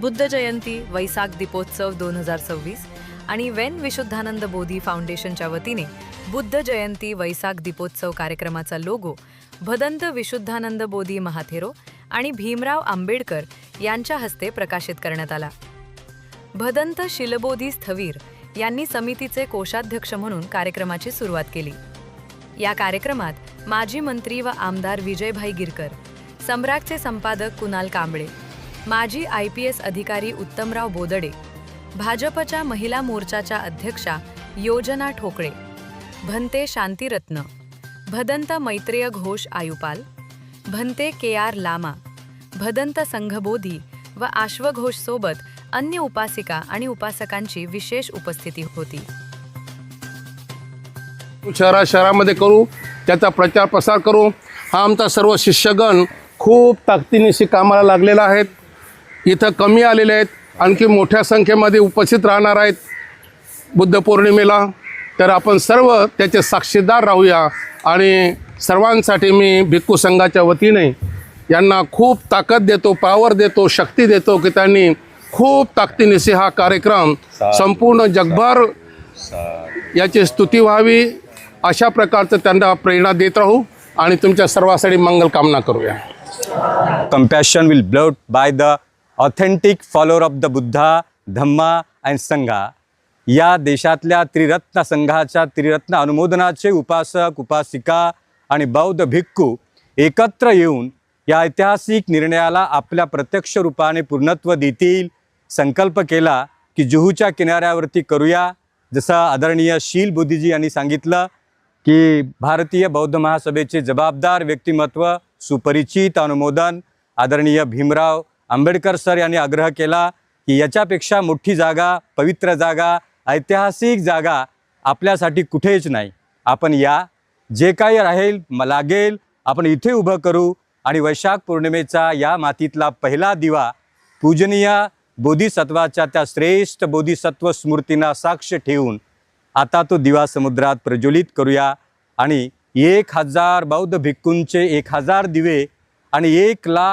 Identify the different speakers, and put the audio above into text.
Speaker 1: बुद्ध जयंती वैसाख दीपोत्सव 2026 आणि वेन विशुद्धानंद बोधी फाउंडेशनच्या वतीने बुद्ध जयंती वैसाख दीपोत्सव कार्यक्रमाचा लोगो भदंत विशुद्धानंद बोधी महाथेरो आणि भीमराव आंबेडकर यांच्या हस्ते प्रकाशित करण्यात आला। भदंत शिलबोधी स्थवीर यांनी समितीचे कोषाध्यक्ष म्हणून कार्यक्रमाची सुरुवात केली। या कार्यक्रमात माजी मंत्री व आमदार विजयभाई गिरकर, सम्राटचे संपादक कुणाल कांबळे, माजी IPS अधिकारी उत्तमराव बोदडे, भाजपच्या महिला मोर्चाच्या अध्यक्षा योजना ठोकळे, भंते शांतिरत्न, भदंत मैत्रेय घोष आयुपाल, भंते KR लामा, भदंत संघबोधी व आश्वघोष सोबत अन्य उपासिका आणि उपासकांची विशेष उपस्थिती होती।
Speaker 2: शहरामध्ये करू, त्याचा प्रचार प्रसार करू। हा आमचा सर्व शिष्यगण खूप ताकदीनिशी कामाला लागलेला आहेत। इथं कमी आलेले आहेत, आणखी मोठ्या संख्येमध्ये उपस्थित राहणार आहेत बुद्ध पौर्णिमेला। तर आपण सर्व त्याचे साक्षीदार राहूया आणि सर्वांसाठी मी भिक्खू संघाच्या वतीने यांना खूप ताकद देतो, पॉवर देतो, शक्ती देतो की त्यांनी खूप ताकदीनिशी हा कार्यक्रम संपूर्ण जगभर याची स्तुती व्हावी, अशा प्रकारचं त्यांना प्रेरणा देत राहू आणि तुमच्या सर्वांसाठी मंगल कामना करूया।
Speaker 3: Compassion will built by the authentic follower of the Buddha, Dhamma and Sangha. या देशातल्या त्रिरत्न संघाच्या त्रिरत्न अनुमोदनाचे उपासक, उपासिका आणि बौद्ध भिक्खू एकत्र येऊन या ऐतिहासिक निर्णयाला आपल्या प्रत्यक्ष रूपाने पूर्णत्व देतील संकल्प केला की जुहूच्या किनाऱ्यावरती करूया। जसं आदरणीय शील बोधीजी यांनी सांगितलं की भारतीय बौद्ध महासभेचे जबाबदार व्यक्तिमत्व, सुपरिचित अनुमोदन आदरणीय भीमराव आंबेडकर सर यांनी आग्रह केला की याच्यापेक्षा मोठी जागा, पवित्र जागा, ऐतिहासिक जागा आपल्यासाठी कुठेच नाही। आपण या जे काही राहील लागेल आपण इथे उभं करू आणि वैशाख पौर्णिमेचा या मातीतला पहिला दिवा पूजनीय बोधिसत्वाच्या त्या श्रेष्ठ बोधिसत्व स्मृतींना साक्ष ठेवून आता तो दिवा समुद्रात प्रज्वलित करूया आणि 1000 बौद्ध भिक्खूंचे 1000 दिवे आणि 1 लाख